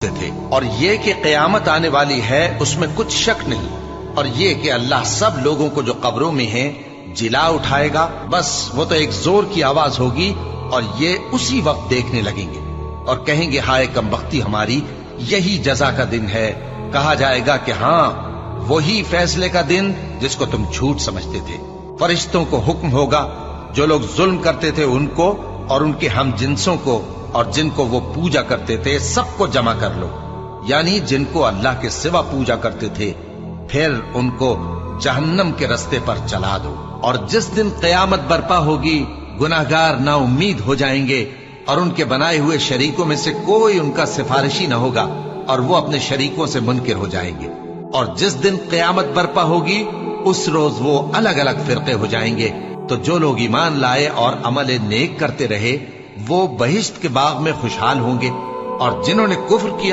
تھے، اور یہ کہ قیامت آنے والی ہے اس میں کچھ شک نہیں، اور یہ کہ اللہ سب لوگوں کو جو قبروں میں ہیں جلا اٹھائے گا، بس وہ تو ایک زور کی آواز ہوگی اور یہ اسی وقت دیکھنے لگیں گے اور کہیں گے ہائے کم بختی ہماری، یہی جزا کا دن ہے۔ کہا جائے گا کہ ہاں وہی فیصلے کا دن جس کو تم جھوٹ سمجھتے تھے۔ فرشتوں کو حکم ہوگا جو لوگ ظلم کرتے تھے ان کو اور ان کے ہم جنسوں کو اور جن کو وہ پوجا کرتے تھے سب کو جمع کر لو، یعنی جن کو اللہ کے سوا پوجا کرتے تھے، پھر ان کو جہنم کے رستے پر چلا دو۔ اور جس دن قیامت برپا ہوگی گناہگار نا امید ہو جائیں گے اور ان کے بنائے ہوئے شریکوں میں سے کوئی ان کا سفارشی نہ ہوگا اور وہ اپنے شریکوں سے منکر ہو جائیں گے۔ اور جس دن قیامت برپا ہوگی اس روز وہ الگ الگ فرقے ہو جائیں گے، تو جو لوگ ایمان لائے اور عمل نیک کرتے رہے وہ بہشت کے باغ میں خوشحال ہوں گے، اور جنہوں نے کفر کیا